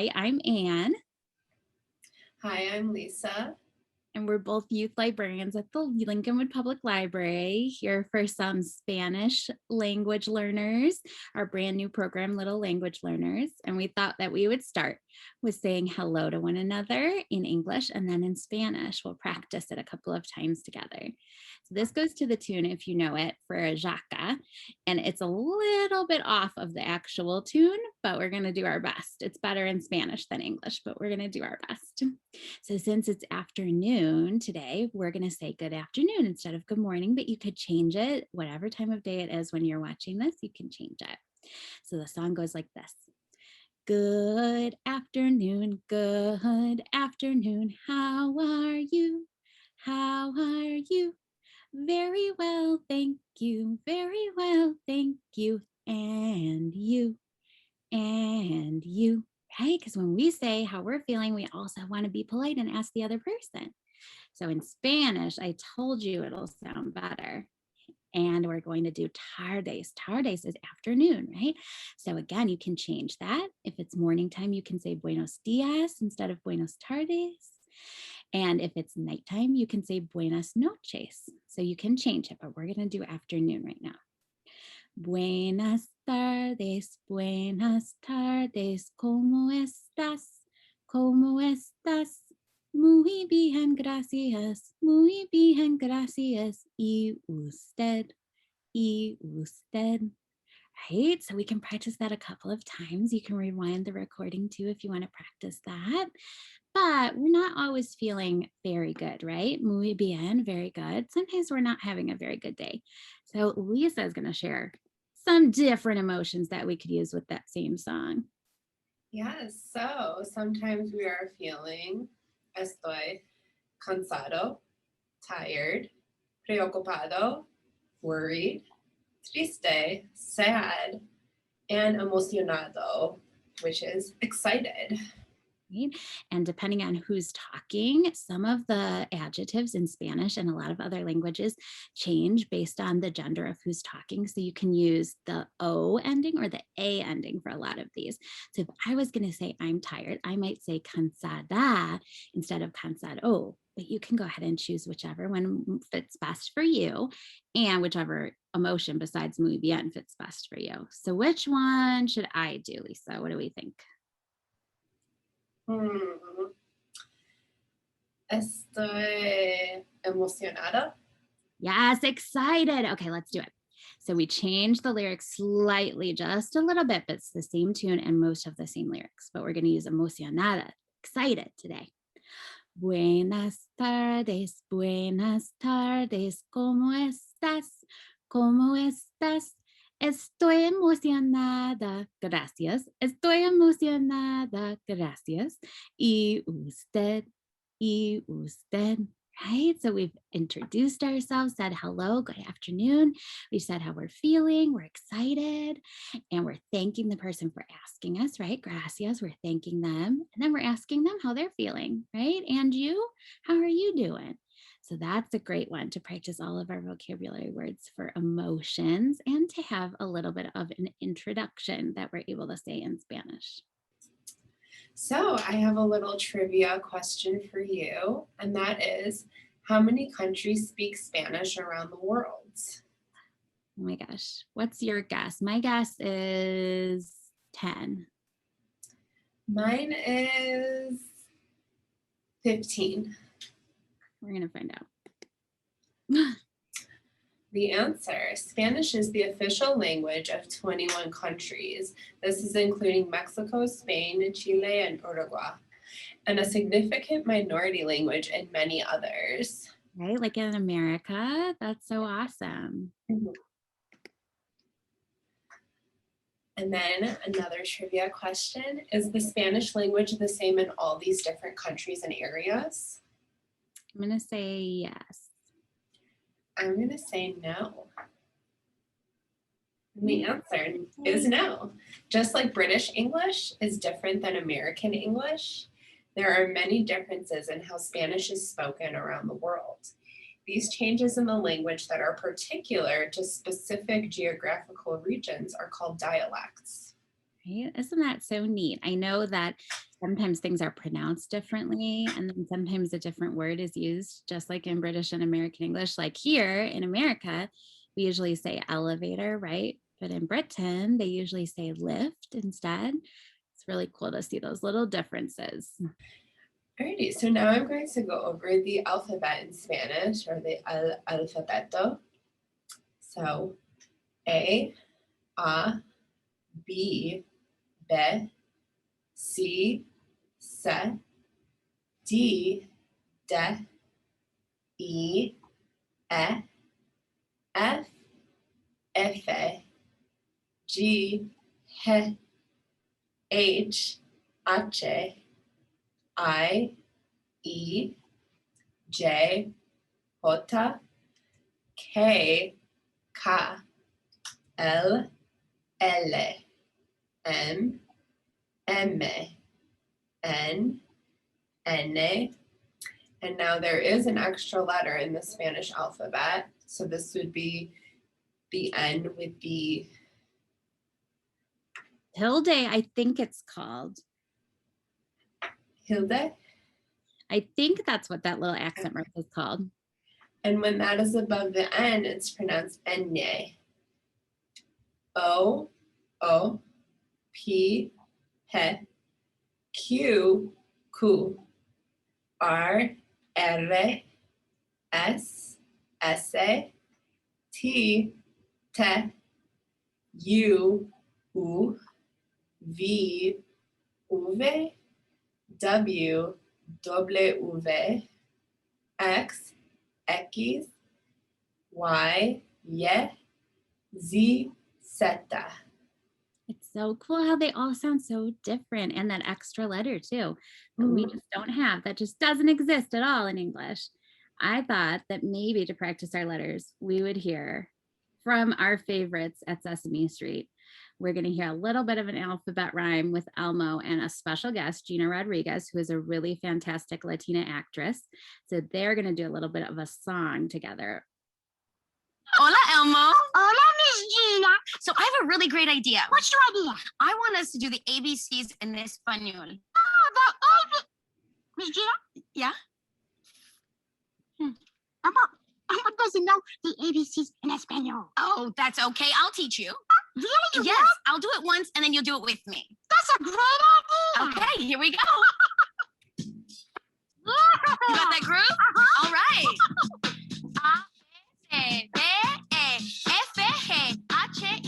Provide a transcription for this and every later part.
Hi, I'm Anne. Hi, I'm Lisa. And we're both youth librarians at the Lincolnwood Public Library, here for some Spanish language learners, our brand new program, Little Language Learners. And we thought that we would start with saying hello to one another in English and then in Spanish. We'll practice it a couple of times together. So this goes to the tune, if you know it, for a jaca. And it's a little bit off of the actual tune, but we're going to do our best. It's better in Spanish than English, but we're going to do our best. So since it's afternoon today, we're going to say good afternoon instead of good morning, but you could change it whatever time of day it is when you're watching this, you can change it. So the song goes like this. Good afternoon, how are you? How are you? Very well, thank you, very well, thank you, and you, right? Because when we say how we're feeling, we also want to be polite and ask the other person. So in Spanish, I told you it'll sound better. And we're going to do tardes. Tardes is afternoon, right? So again, you can change that. If it's morning time, you can say buenos dias instead of buenos tardes. And if it's nighttime, you can say buenas noches. So you can change it, but we're going to do afternoon right now. Buenas tardes, ¿cómo estás? ¿Cómo estás? Muy bien, gracias, muy bien, gracias. ¿Y usted? ¿Y usted? Right, so we can practice that a couple of times. You can rewind the recording too if you want to practice that. But we're not always feeling very good, right? Muy bien, very good. Sometimes we're not having a very good day. So Lisa is going to share some different emotions that we could use with that same song. Yes, so sometimes we are feeling estoy cansado, tired, preocupado, worried, triste, sad, and emocionado, which is excited. Right? And depending on who's talking, some of the adjectives in Spanish and a lot of other languages change based on the gender of who's talking. So you can use the O ending or the A ending for a lot of these. So if I was going to say I'm tired, I might say cansada instead of cansado. But you can go ahead and choose whichever one fits best for you and whichever emotion besides muy bien fits best for you. So which one should I do, Lisa? What do we think? Estoy emocionada. Yes, excited. Okay, let's do it. So we changed the lyrics slightly, just a little bit, but it's the same tune and most of the same lyrics. But we're going to use emocionada, excited today. Buenas tardes, ¿cómo estás? ¿Cómo estás? Estoy emocionada, gracias. Estoy emocionada, gracias. ¿Y usted? ¿Y usted? Right? So we've introduced ourselves, said hello, good afternoon. We said how we're feeling, we're excited, and we're thanking the person for asking us, right? Gracias, we're thanking them. And then we're asking them how they're feeling, right? And you, how are you doing? So that's a great one to practice all of our vocabulary words for emotions and to have a little bit of an introduction that we're able to say in Spanish. So I have a little trivia question for you, and that is, how many countries speak Spanish around the world? Oh my gosh, what's your guess? My guess is 10. Mine is 15. We're going to find out. The answer, Spanish is the official language of 21 countries. This is including Mexico, Spain, Chile, and Uruguay, and a significant minority language in many others. Right, like in America, that's so awesome. And then another trivia question, is the Spanish language the same in all these different countries and areas? I'm going to say yes. I'm going to say no. And the answer is no. Just like British English is different than American English, there are many differences in how Spanish is spoken around the world. These changes in the language that are particular to specific geographical regions are called dialects. Right? Isn't that so neat? I know that sometimes things are pronounced differently, and then sometimes a different word is used, just like in British and American English. Like here in America, we usually say elevator, right? But in Britain, they usually say lift instead. It's really cool to see those little differences. Alrighty, so now I'm going to go over the alphabet in Spanish, or the alfabeto. So A, B, B, C, C, D, D, E, F, F, G, H, H, I, E, J, J, K, K, L, L, M, M, N, N. And now there is an extra letter in the Spanish alphabet. So this would be the N with the Tilde, I think it's called. tilde. I think that's what that little accent mark is called. And when that is above the N, it's pronounced enye. O, O, P, P, Q, Q, R, R, S, S, T, T, U, U, V, V, W, W, X, X, Y, Y, Z, Z. It's so cool how they all sound so different, and that extra letter too that we just don't have, that just doesn't exist at all in English. I thought that maybe to practice our letters, we would hear from our favorites at Sesame Street. We're going to hear a little bit of an alphabet rhyme with Elmo and a special guest, Gina Rodriguez, who is a really fantastic Latina actress. So they're going to do a little bit of a song together. Hola, Elmo. Hola, Miss Gina. So I have a really great idea. What's your idea? I want us to do the ABCs in Espanol. Miss Gina? Yeah? Elmo doesn't know the ABCs in Espanol. Oh, that's okay. I'll teach you. Really? Yes, will? I'll do it once and then you'll do it with me. That's a great idea. Okay, here we go. You got that groove? All right. A, B, E, F, G, H, I, J, K,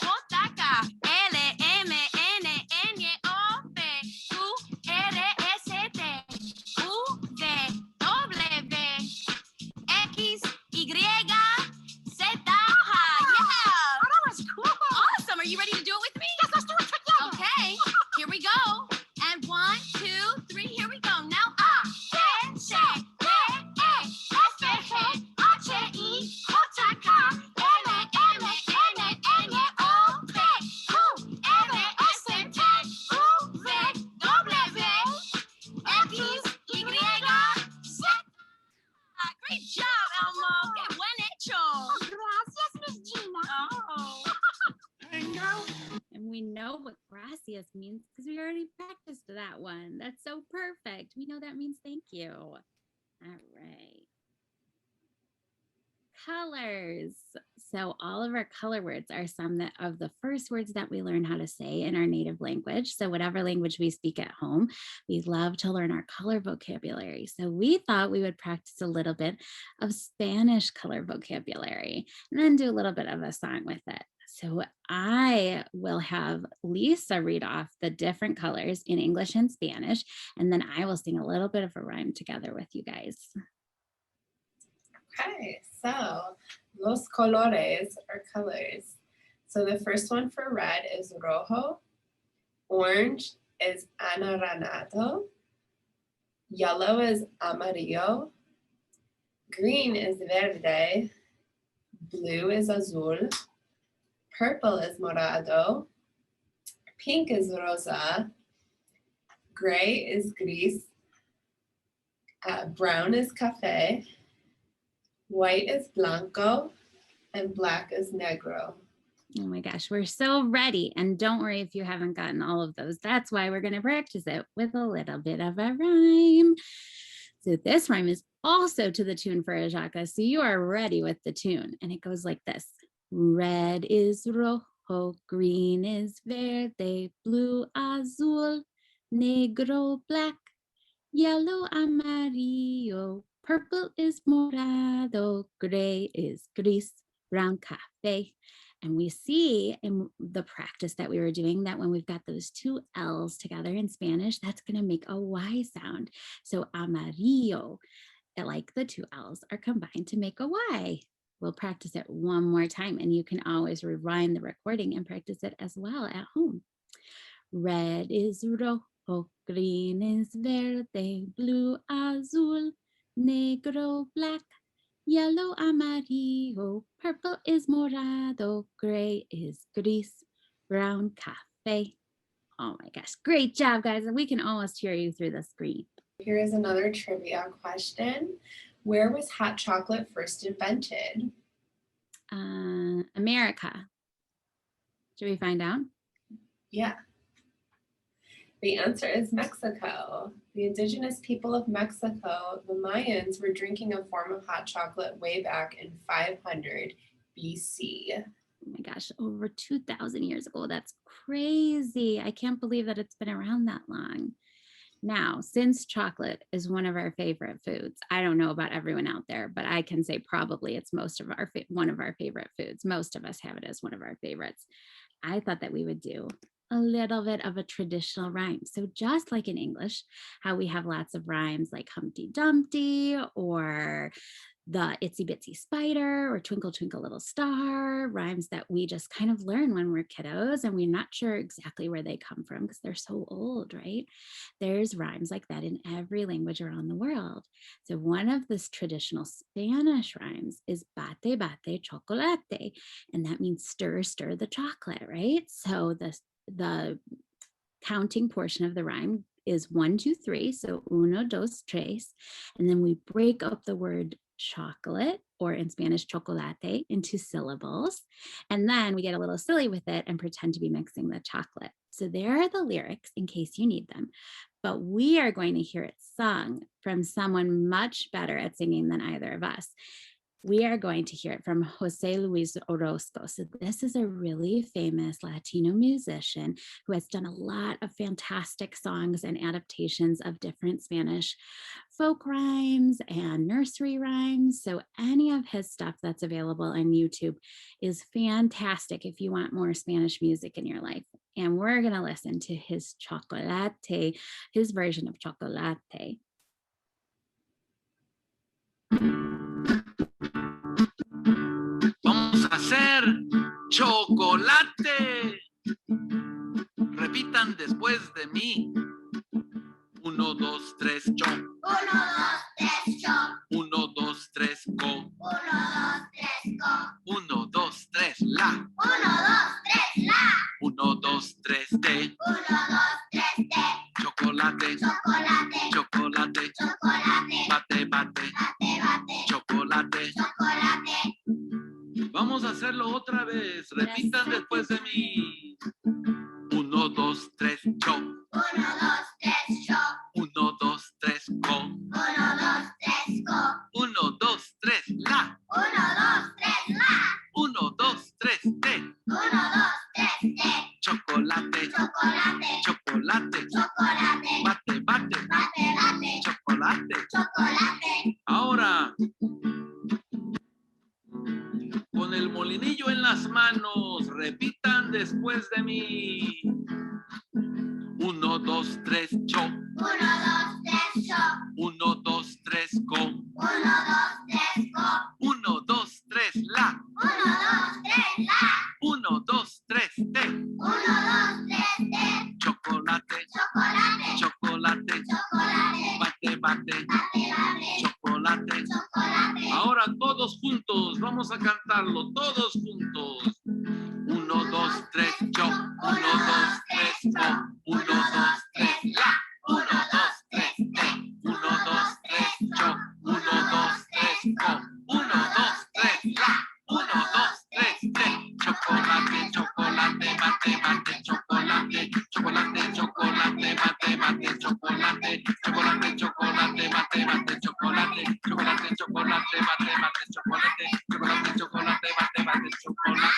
L, M, N, N, O, P, Q, R, S, T, U, V, W, X, Y, Z. Yeah! Oh, that was cool. Awesome. Are you ready to do it with me? Yes, let's do it together. Okay, here we go. And 1, 2, 3, here we go. Now, A, C, D, E, F, G, H, I, J, K, L, M, N, N, O, P, Q, R, S, T, U, V, W, X, Y, Z. Great job, Elmo. Qué buen hecho. Oh, gracias, Miss Gina. Oh. And we know what gracias means because we already practiced that one. That's so perfect. We know that means thank you. All right. Colors. So all of our color words are some of the first words that we learn how to say in our native language. So whatever language we speak at home, we love to learn our color vocabulary. So we thought we would practice a little bit of Spanish color vocabulary and then do a little bit of a song with it. So I will have Lisa read off the different colors in English and Spanish, and then I will sing a little bit of a rhyme together with you guys. Okay, so los colores are colors. So the first one for red is rojo, orange is anaranjado, yellow is amarillo, green is verde, blue is azul, purple is morado, pink is rosa, gray is gris, brown is café, white is blanco, and black is negro. Oh my gosh, we're so ready. And don't worry if you haven't gotten all of those. That's why we're going to practice it with a little bit of a rhyme. So this rhyme is also to the tune for Ajaka. So you are ready with the tune. And it goes like this. Red is rojo, green is verde, blue azul, negro black, yellow amarillo, purple is morado, gray is gris, brown cafe. And we see in the practice that we were doing that when we've got those two L's together in Spanish, that's going to make a Y sound. So amarillo, like the two L's are combined to make a Y. We'll practice it one more time, and you can always rewind the recording and practice it as well at home. Red is rojo, green is verde, blue azul, negro black, yellow amarillo, purple is morado, gray is gris, brown cafe. Oh my gosh, great job, guys. We can almost hear you through the screen. Here is another trivia question. Where was hot chocolate first invented? America. Should we find out? Yeah. The answer is Mexico. The indigenous people of Mexico, the Mayans, were drinking a form of hot chocolate way back in 500 BC. Oh my gosh, over 2,000 years ago. That's crazy. I can't believe that it's been around that long. Now, since chocolate is one of our favorite foods, I don't know about everyone out there, but I can say probably it's one of our favorite foods. Most of us have it as one of our favorites. I thought that we would do a little bit of a traditional rhyme. So just like in English, how we have lots of rhymes like Humpty Dumpty or the Itsy Bitsy Spider or Twinkle Twinkle Little Star, rhymes that we just kind of learn when we're kiddos and we're not sure exactly where they come from because they're so old, right? There's rhymes like that in every language around the world. So one of this traditional Spanish rhymes is bate bate chocolate, and that means stir stir the chocolate, right? So the counting portion of the rhyme is 1, 2, 3. So uno, dos, tres. And then we break up the word chocolate, or in Spanish, chocolate, into syllables. And then we get a little silly with it and pretend to be mixing the chocolate. So there are the lyrics in case you need them. But we are going to hear it sung from someone much better at singing than either of us. We are going to hear it from Jose Luis Orozco. So this is a really famous Latino musician who has done a lot of fantastic songs and adaptations of different Spanish folk rhymes and nursery rhymes. So any of his stuff that's available on YouTube is fantastic if you want more Spanish music in your life. And we're going to listen to his chocolate, his version of chocolate. Vamos a hacer chocolate. Repitan después de mí. 1, 2, 3, cho. 1, 2, 3, cho. 1, 2, 3, co. 1, 2, 3, co. 1, 2, 3, la. 1, 2, 3, la. 1, 2, 3, te. 1, 2, 3, te. Chocolate. Chocolate. Chocolate. Chocolate. Bate, bate. Bate, bate. Chocolate. Chocolate. Vamos a hacerlo otra vez. Repitan después de mí. 1, 2, 3, cho. 1, 2, 3, cho. 1, 2, 3, co. 1, 2, 3, co. 1, 2, 3, la. 1, 2, 3, la. 1, 2, 3, te. 1, 2, 3, te. Chocolate. Chocolate. Chocolate. Chocolate. Bate, bate. Bate, bate. Chocolate. Chocolate. Ahora, con el molinillo en las manos, repitan después de mí. 1, 2, 3, cho. 1, 2, 3, cho. 1, 2, 3, co. 1, 2, 3, co. 1, 2, 3, la. 1, 2, 3, la. 1, 2, 3, te. 1, 2, 3, te. Chocolate. Chocolate. Chocolate. Chocolate. Bate, bate. Bate, bate. Chocolate. Chocolate. Ahora todos juntos, vamos a cantarlo, todos juntos. 1, 2, 3, cho. 1, 2, 3, co. 1, 2, 3, la. 1, 2, 3, te. 1, 2, mate, mate, chocolate, chocolate, chocolate, mate, mate, chocolate, chocolate, chocolate, mate, mate, chocolate, chocolate, chocolate, mate, mate, chocolate, chocolate, chocolate, mate, mate, chocolate.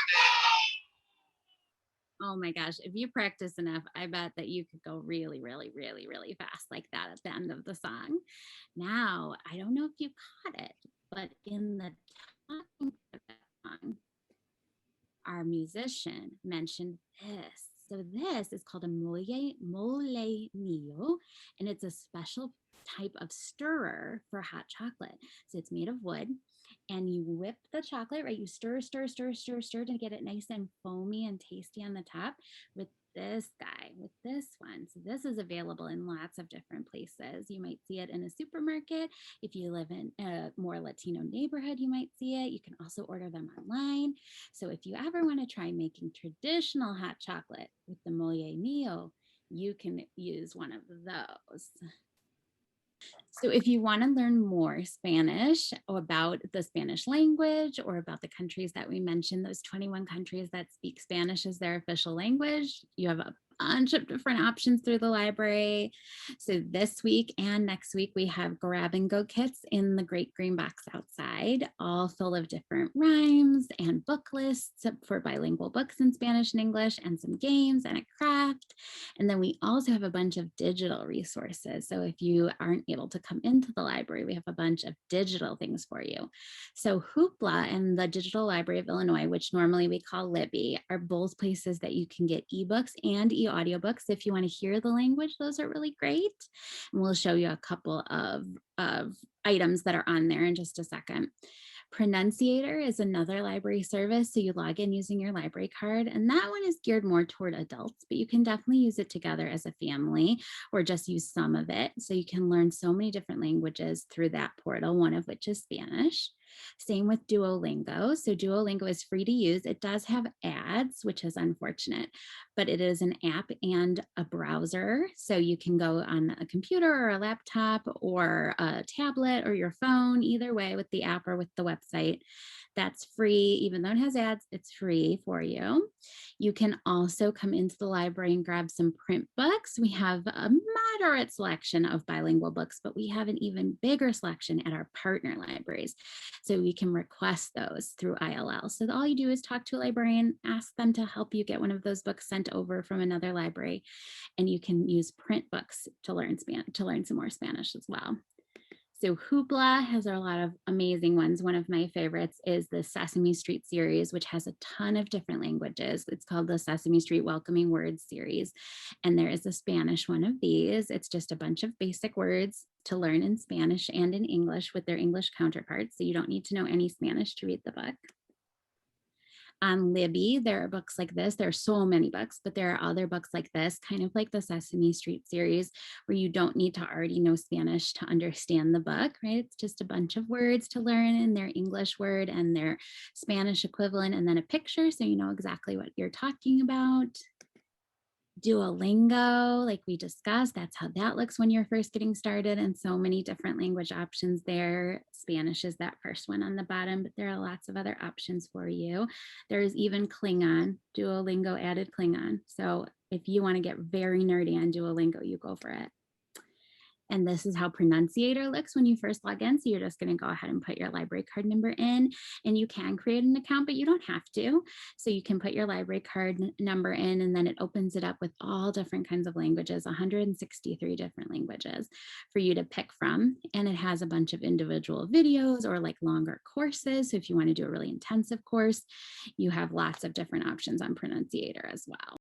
Oh my gosh, if you practice enough, I bet that you could go really, really, really, really fast like that at the end of the song. Now, I don't know if you caught it, but in the talking part of that song, our musician mentioned this. So this is called a molenillo, and it's a special type of stirrer for hot chocolate. So it's made of wood, and you whip the chocolate, right? You stir, stir, stir, stir, stir to get it nice and foamy and tasty on the top with this guy, with this one. So this is available in lots of different places. You might see it in a supermarket. If you live in a more Latino neighborhood, you might see it. You can also order them online. So if you ever want to try making traditional hot chocolate with the molenillo, you can use one of those. So if you want to learn more Spanish or about the Spanish language or about the countries that we mentioned, those 21 countries that speak Spanish as their official language, you have a bunch of different options through the library. So this week and next week, we have grab and go kits in the great green box outside, all full of different rhymes and book lists for bilingual books in Spanish and English, and some games and a craft. And then we also have a bunch of digital resources. So if you aren't able to come into the library, we have a bunch of digital things for you. So Hoopla and the Digital Library of Illinois, which normally we call Libby, are both places that you can get ebooks and audiobooks. If you want to hear the language, those are really great. And we'll show you a couple of items that are on there in just a second. Pronunciator is another library service. So you log in using your library card, and that one is geared more toward adults, but you can definitely use it together as a family or just use some of it. So you can learn so many different languages through that portal, one of which is Spanish. Same with Duolingo. So Duolingo is free to use. It does have ads, which is unfortunate, but it is an app and a browser. So you can go on a computer or a laptop or a tablet or your phone, either way with the app or with the website. That's free. Even though it has ads, it's free for you. You can also come into the library and grab some print books. We have a moderate selection of bilingual books, but we have an even bigger selection at our partner libraries. So we can request those through ILL. So all you do is talk to a librarian, ask them to help you get one of those books sent over from another library, and you can use print books to learn some more Spanish as well. So Hoopla has a lot of amazing ones. One of my favorites is the Sesame Street series, which has a ton of different languages. It's called the Sesame Street Welcoming Words series. And there is a Spanish one of these. It's just a bunch of basic words to learn in Spanish and in English with their English counterparts. So you don't need to know any Spanish to read the book. On Libby, there are books like this. There are so many books, but there are other books like this, kind of like the Sesame Street series, where you don't need to already know Spanish to understand the book, right? It's just a bunch of words to learn in their English word and their Spanish equivalent, and then a picture so you know exactly what you're talking about. Duolingo, like we discussed, that's how that looks when you're first getting started, and so many different language options there. Spanish is that first one on the bottom, but there are lots of other options for you. There's even Klingon. Duolingo added Klingon. So if you want to get very nerdy on Duolingo, you go for it. And this is how Pronunciator looks when you first log in. So you're just going to go ahead and put your library card number in, and you can create an account, but you don't have to. So you can put your library card number in, and then it opens it up with all different kinds of languages, 163 different languages for you to pick from. And it has a bunch of individual videos or like longer courses. So if you want to do a really intensive course, you have lots of different options on Pronunciator as well.